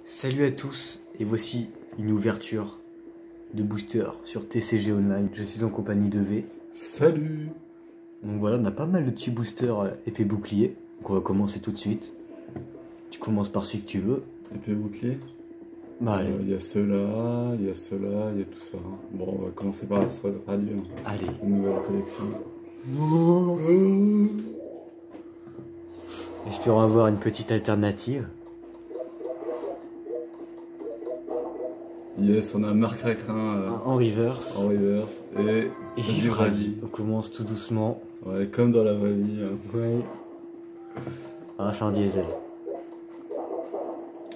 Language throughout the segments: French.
Salut à tous, et voici une ouverture de booster sur TCG Online. Je suis en compagnie de V. Salut. Donc voilà, on a pas mal de petits boosters épée bouclier. Donc on va commencer tout de suite. Tu commences par celui que tu veux. Épée bouclier. Bah allez. Il y a ceux-là, il y a ceux-là, il y a tout ça. Bon, on va commencer par la Stress Radio. Allez. Une nouvelle collection. Espérons avoir une petite alternative. Yes, on a Marc Racrin En reverse. en reverse et Givraldi. On commence tout doucement. Ouais, comme dans la vraie vie. Ouais. Ah, c'est un diesel.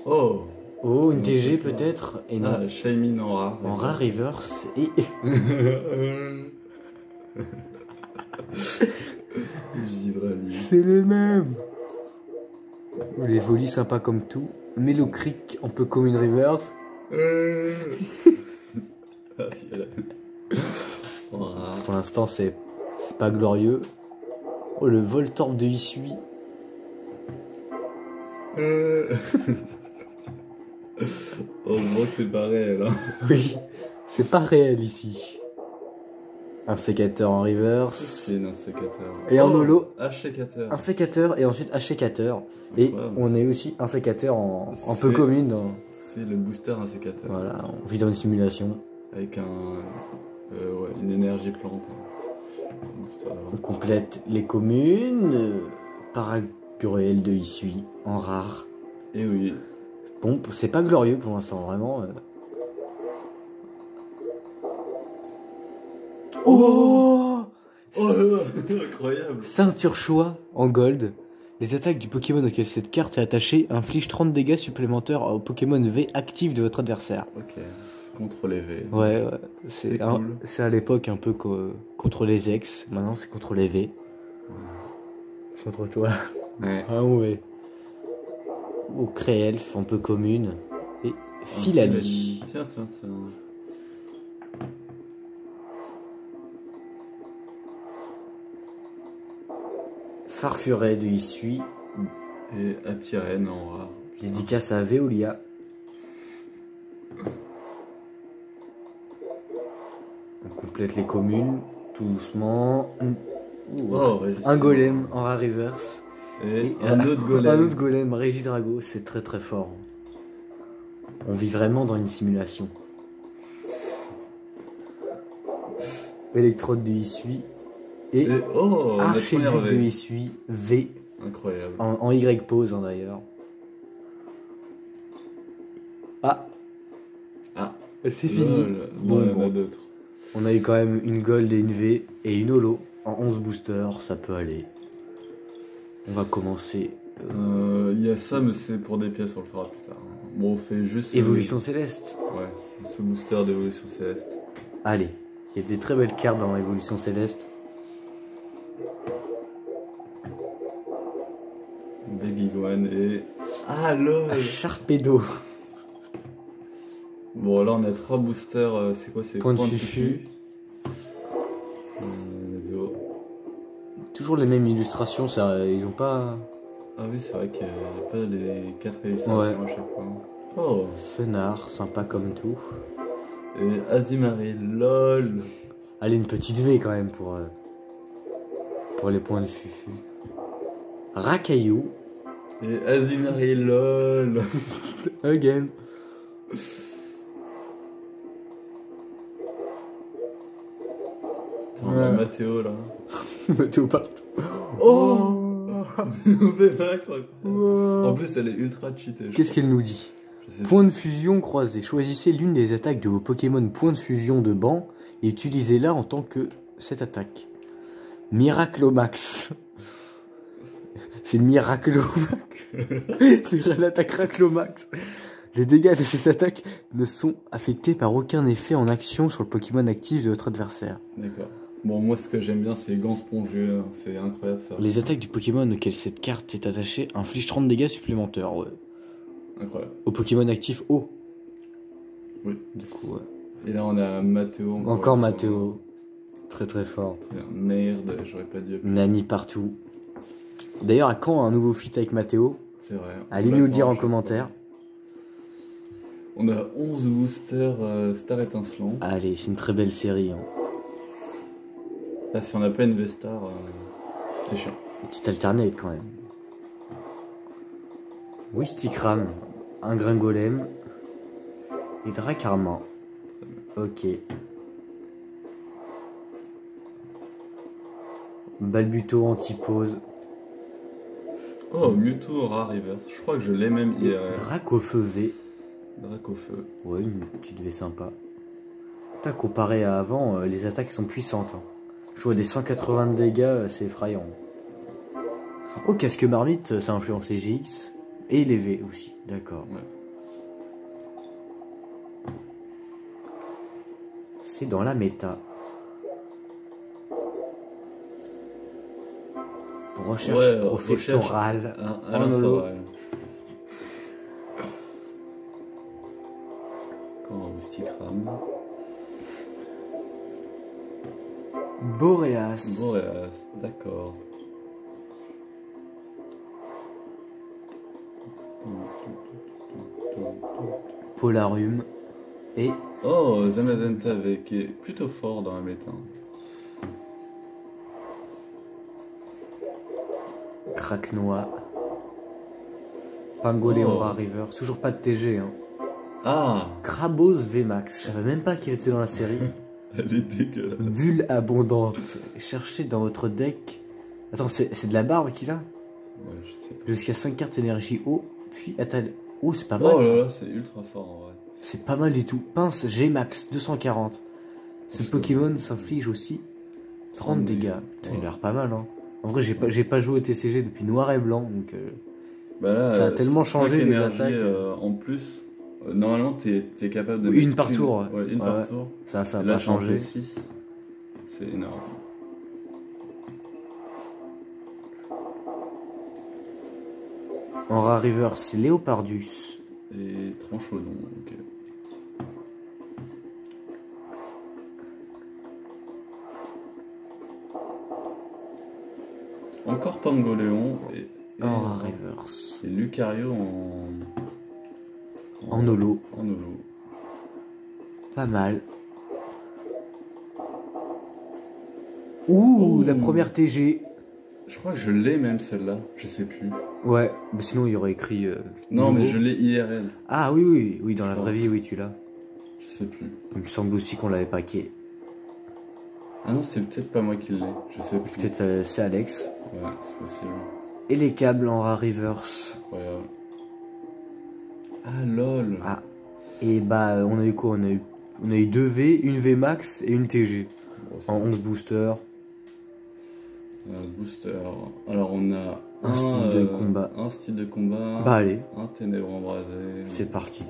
Oh. Oh, une TG peut-être. Et non. Ah, Shaymin en rare. En rare reverse et... Givraldi. C'est le même. Les volis sympas comme tout. Melo Creek un peu comme une reverse. Ah, puis elle a- en rare. Pour l'instant c'est pas glorieux. Oh, le Voltorb de Issui. Oh, moi c'est pas réel. Hein. Oui, c'est pas réel ici. Un sécateur en reverse. C'est un sécateur. Et en holo. Un sécateur. Un sécateur et ensuite un sécateur. Et Incroyable. on est aussi un sécateur en peu C'est- commune. Dans... C'est le booster un sécateur. Voilà, on vit dans une simulation. Avec ouais, une énergie plante. Un booster. On complète les communes. Paragurel de Issui en rare. Et oui. Bon, c'est pas glorieux pour l'instant, vraiment. Oh, Oh, incroyable. Ceinture choix en gold. Les attaques du Pokémon auquel cette carte est attachée infligent 30 dégâts supplémentaires au Pokémon V actif de votre adversaire. Ok. Contre les V. Ouais, C'est c'est cool. à l'époque un peu contre les ex. Maintenant, c'est contre les V. Contre toi. Ouais. Ah ouais. Au Créelf, un peu commune. Et Filali. Tiens, tiens, tiens. Farfuret de Issui. Et Aptyrène en rare. Dédicace à Veolia. On complète les communes, tout doucement. Oh, Un golem en rare reverse. Et un autre golem. Un autre golem, Régidrago, c'est très très fort. On vit vraiment dans une simulation. Électrode de Issui. Et oh, notre Archiduc première de V. Issui V. Incroyable. En Y pose d'ailleurs. Ah, Ah, c'est fini. Bon, il y en Bon. a d'autres. On a eu quand même une gold et une V et une holo en 11 boosters, ça peut aller. On va commencer. Il y a ça, mais c'est pour des pièces, on le fera plus tard. Bon, on fait juste. Évolution céleste. Ouais, ce booster d'évolution céleste. Allez, il y a des très belles cartes dans l'évolution céleste. Baby Guan et. Ah, lol! Sharpedo. Bon, là on a 3 boosters, c'est quoi? C'est Point de points de fufu. fufu. Let's go. Toujours les mêmes illustrations, ça, ils ont pas. Ah oui, c'est vrai qu'il n'y a pas les 4 illustrations Ouais. à chaque fois. Oh! Fenard, sympa comme tout. Et Azumarill, lol! Allez, une petite V quand même pour les points de fufu. Rakayu. Et Azumarill, lol! Again. Attends, on a Mathéo là. Tout partout. Oh! Mauvais max, en plus, elle est ultra cheatée. je Qu'est-ce qu'elle nous dit? Je sais Point de fusion croisé. Choisissez l'une des attaques de vos Pokémon point de fusion de banc et utilisez-la en tant que cette attaque. Miraclomax. C'est Miraclomax. C'est l'attaque Raclomax. Les dégâts de cette attaque ne sont affectés par aucun effet en action sur le Pokémon actif de votre adversaire. D'accord. Bon, moi, ce que j'aime bien, c'est les gants spongieux. Hein. C'est incroyable ça. Les attaques du Pokémon auquel cette carte est attachée infligent 30 dégâts supplémentaires. Ouais. Incroyable. Au Pokémon actif haut. Oui. Du coup, ouais. Et là, on a Mathéo. Encore Mathéo. Très très fort. Merde, j'aurais pas dû. Nani partout. D'ailleurs, à quand un nouveau feat avec Mathéo? C'est vrai. Allez nous le dire en commentaire. On a 11 boosters Star étincelant. Allez, c'est une très belle série. Hein. Là, si on n'a pas une V-Star, c'est chiant. Une petite alternate quand même. Wistikram, un Gringolem et Dracarmin. Ok. Balbuto antipose. Oh, Mewtwo rare reverse. Je crois que je l'ai même IRL. Dracofeu V. Dracofeu. Ouais, une petite V sympa. Putain, comparé à avant, les attaques sont puissantes. Hein. Je vois des 180 de dégâts, c'est effrayant. Oh, casque marmite, ça influence les GX. Et les V aussi, d'accord. Ouais. C'est dans la méta. Recherche professorale. Alain Sorel. Quand Wistikram. Boreas. Boreas, d'accord. Polarium. Et... Oh, Zamazenta qui est plutôt fort dans la méta. Craquenois. Pangoléon Oh. Rare River. Toujours pas de TG. Hein. Ah, Krabos VMAX. Je savais même pas qu'il était dans la série. elle est dégueulasse. Bulle abondante. Cherchez dans votre deck. Attends, c'est de la barbe qu'il a? Ouais, je sais pas. Jusqu'à 5 cartes énergie haut. Puis attaque. Oh, c'est pas mal. Oh ça. là là, c'est ultra fort en vrai. C'est pas mal du tout. Pince Gmax 240. Ce Pokémon s'inflige aussi 30 dégâts. Putain, il a l'air pas mal. Hein. En vrai, j'ai pas joué au TCG depuis noir et blanc. Donc, Bah là, ça a tellement 5 changé les énergies, attaques. En plus, normalement, t'es capable de. Une mettre par tour, ouais. Ouais, une Ouais, par ouais. tour. ça a Et là, pas changé. 6. C'est énorme. En Rare Reverse, Léopardus. Et Tranchodon, ok. Encore Pangoléon et En Rare Reverse. et Lucario En holo. En holo. Pas mal. Ouh, Ouh. la première TG. Je crois que je l'ai même celle-là, je sais plus. Ouais, mais sinon il y aurait écrit. Non, mais nouveau. je l'ai IRL, Ah oui, dans la Je vraie vie, oui, tu l'as. je sais plus. Il me semble aussi qu'on l'avait paqué. Ah non, c'est peut-être pas moi qui l'ai, je sais plus. Peut-être c'est Alex. Ouais, c'est possible. Et les câbles en Rare Reverse. Incroyable. Ah lol. Ah. Et bah, on a eu quoi? On a eu 2 V, une V max et une TG. Bon, c'est En bon. 11 boosters. Booster. Alors on a Un style de combat. Un style de combat. Bah allez, Un ténèbre embrasé. c'est parti.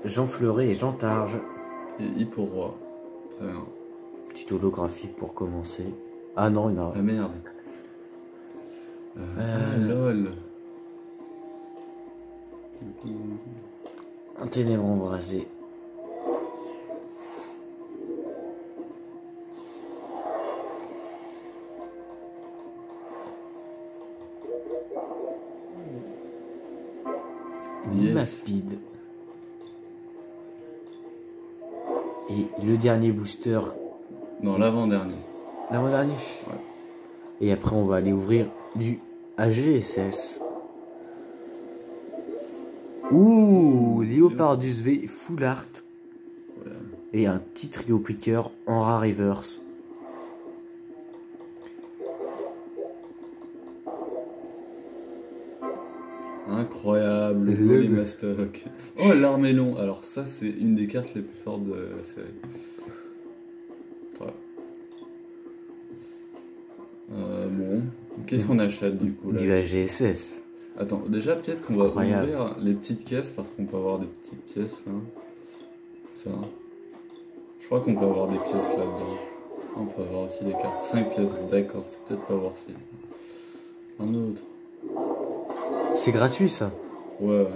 Jean Fleuret et Jean Targe. Et Hippo-Roi. Très bien. Petit holographique pour commencer. Ah non, il y en a. Ah merde. Ah lol. Un ténèbre embrasé. Lima Speed. Et le dernier booster, Non, l'avant-dernier. l'avant-dernier. Ouais. Et après, on va aller ouvrir du AGSS. Ouh, Léopardus V Full Art. Incroyable. Et un petit trio picker en Rare Reverse. Incroyable, Le- les Mastoc. Oh, l'Armélon. Alors ça, c'est une des cartes les plus fortes de la série. Ouais. Bon, qu'est-ce qu'on achète du coup là? Du AGSS. Attends, déjà peut-être qu'on va Incroyable. ouvrir les petites caisses parce qu'on peut avoir des petites pièces là. Ça. Je crois qu'on peut avoir des pièces là-dedans. On peut avoir aussi des cartes. 5 pièces, d'accord, c'est peut-être pas voir si. Un autre. C'est gratuit ça. Ouais.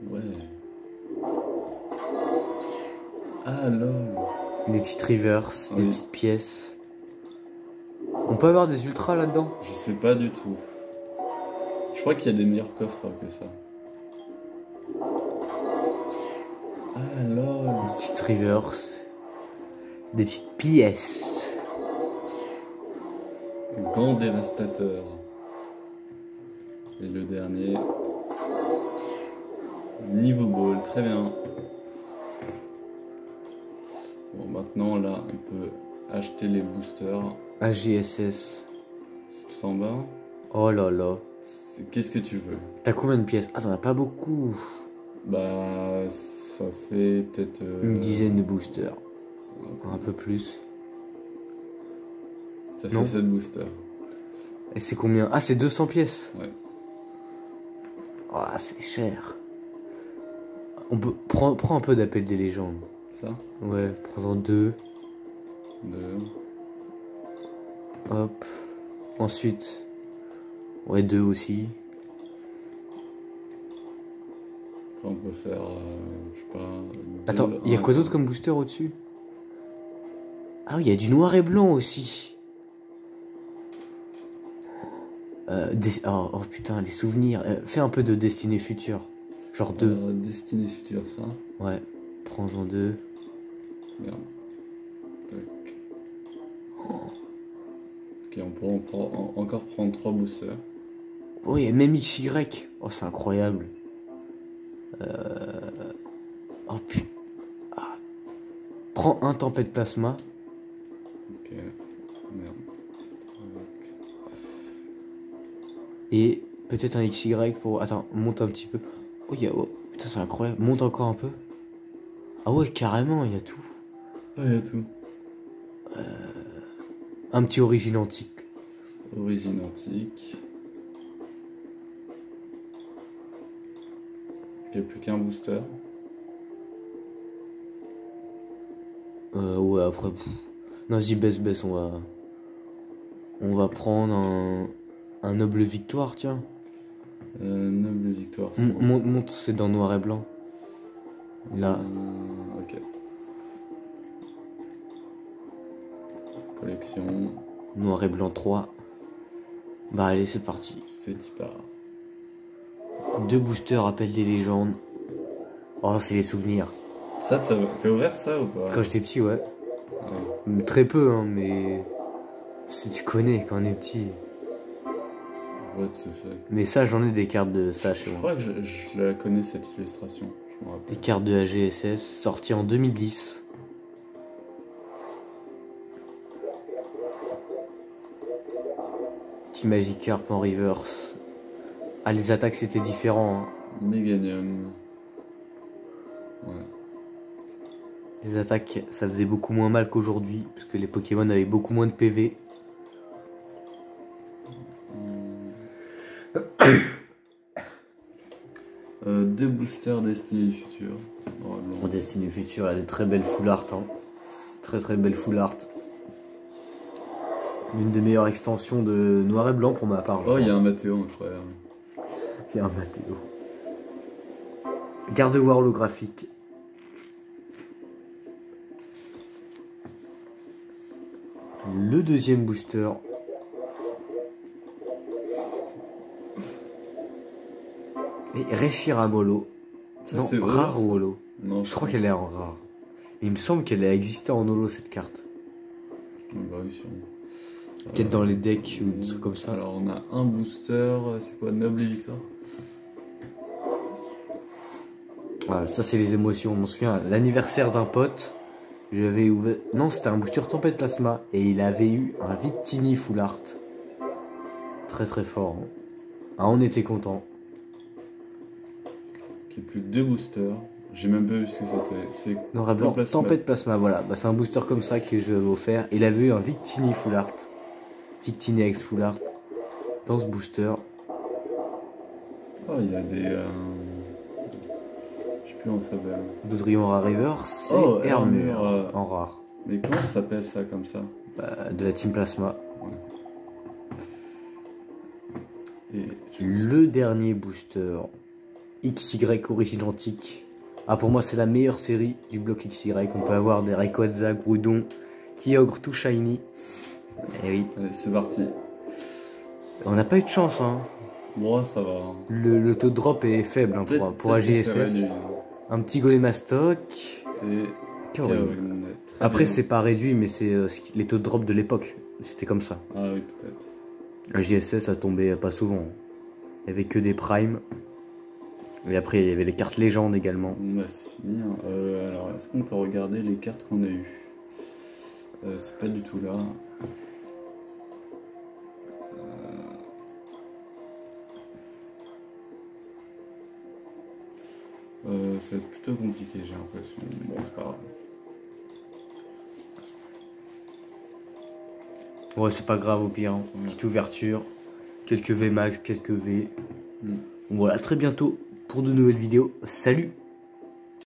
Ouais. Ah lol. Des petites reverse, des Oui. petites pièces. On peut avoir des ultras là-dedans? Je sais pas du tout. Je crois qu'il y a des meilleurs coffres que ça. Ah lol. Des petites reverse. Des petites pièces. Gant dévastateur. Et le dernier. Niveau ball, très bien. Bon, maintenant là, on peut acheter les boosters. AGSS. C'est tout en bas. Oh là là. Qu'est-ce que tu veux? T'as combien de pièces? Ah, t'en as pas beaucoup. Bah, ça fait peut-être. Une dizaine de boosters. Un peu plus. Ça fait Non. 7 boosters. Et c'est combien? Ah, c'est 200 pièces. Ouais. Ah, c'est cher. On peut... Prends un peu d'appel des légendes. Ça? Ouais, prends-en 2. 2. Hop. Ensuite. Ouais, 2 aussi. Après, on peut faire. Je sais pas. Attends, deux, il y a un, quoi d'autre comme booster au-dessus? Ah oui, il y a du noir et blanc aussi. Oh putain, les souvenirs. Fais un peu de Destinée Future. Genre 2. Destinée future, ça. Ouais, prends-en 2. Regarde. Tac. Ok, on peut encore prendre 3 boosters. Oh, il y a même XY. Oh, c'est incroyable. Oh putain. Ah. Prends un tempête plasma. Ok. Merde. Tac. Et peut-être un XY pour... Attends, monte un petit peu. Oh, il y a... Oh, putain, c'est incroyable. Monte encore un peu. Ah ouais, carrément, il y a tout. Ah, il y a tout. Un petit origine antique. Origine antique. Ok, plus qu'un booster. Ouais, après... Non, vas-y, baisse, On va prendre un noble victoire, tiens. Noble victoire. c'est bon. Monte, c'est dans noir et blanc. Là. Ok. Collection. Noir et blanc 3. Bah allez, c'est parti. C'est type A. 2 boosters, appel des légendes. Oh, c'est les souvenirs. Ça, t'as ouvert ça ou pas? Quand j'étais petit, ouais. Ah, Très peu, hein, mais... Parce que tu connais quand on est petit. what the fuck. Mais ça, j'en ai des cartes de ça chez Je moi. crois que je la connais cette illustration. Je me Des rappelle. cartes de AGSS, sorties en 2010. Petit Magikarp en reverse. Ah, les attaques c'était différent. Hein. Meganium. Ouais. Les attaques, ça faisait beaucoup moins mal qu'aujourd'hui, parce que les Pokémon avaient beaucoup moins de PV. Deux boosters Destiny Future. En Destinée Future, il y a des très belles full art. Hein. Très belles full art. L'une des meilleures extensions de noir et blanc pour ma part. Oh, il y a un Mathéo incroyable. Il y a un Mathéo. Garde-voir holographique. Le deuxième booster. Et Reshiramolo. Ça, Non, c'est rare holo, ou ça holo? Non, Je crois qu'elle est en rare. Il me semble qu'elle a existé en holo cette carte. Bah oui, sûrement. Peut-être dans les decks ou des trucs comme ça. Alors, on a un booster. C'est quoi? Noble et Victoire? Voilà, ça c'est les émotions. On se souvient, l'anniversaire d'un pote, je lui avais ouvert... Non, c'était un booster Tempête Plasma. Et il avait eu un Victini full art. Très fort. Hein. Ah, on était content. Qui est plus que deux boosters. J'ai même pas vu ce que c'était. C'est Noir et blanc, Tempête Tempête Plasma, voilà. Bah, c'est un booster comme ça que je lui avais offert. Il avait eu un Victini full art. Victini X full art. Dans ce booster. Oh, il y a des. Je sais plus comment ça s'appelle. Doudrillon Rare Reverse. Oh, Et Hermure, Hermure en rare. Mais comment ça s'appelle ça comme ça? De la Team Plasma. Et Le dernier booster. XY Origine Antique. Ah, pour moi, c'est la meilleure série du bloc XY. On peut avoir des Rayquaza, Groudon, Kyogre, tout shiny. Et oui. Allez, c'est parti. On n'a pas eu de chance, hein. Bon, ça va. Le taux de drop est faible hein, pour AGSS. Un petit Golémastoc. Et Kaorine. Après, c'est pas réduit, mais c'est les taux de drop de l'époque. C'était comme ça. Ah oui, peut-être. AGSS, ça tombait pas souvent. Il y avait que des primes. Et après, il y avait les cartes légendes également. Bon, bah, c'est fini. Hein. Alors, est-ce qu'on peut regarder les cartes qu'on a eues? C'est pas du tout là. Ça va être plutôt compliqué, j'ai l'impression. Bon, c'est pas grave. Ouais, c'est pas grave au pire. Hein. Petite ouverture. Quelques VMAX, quelques V. Voilà, à très bientôt pour de nouvelles vidéos. Salut!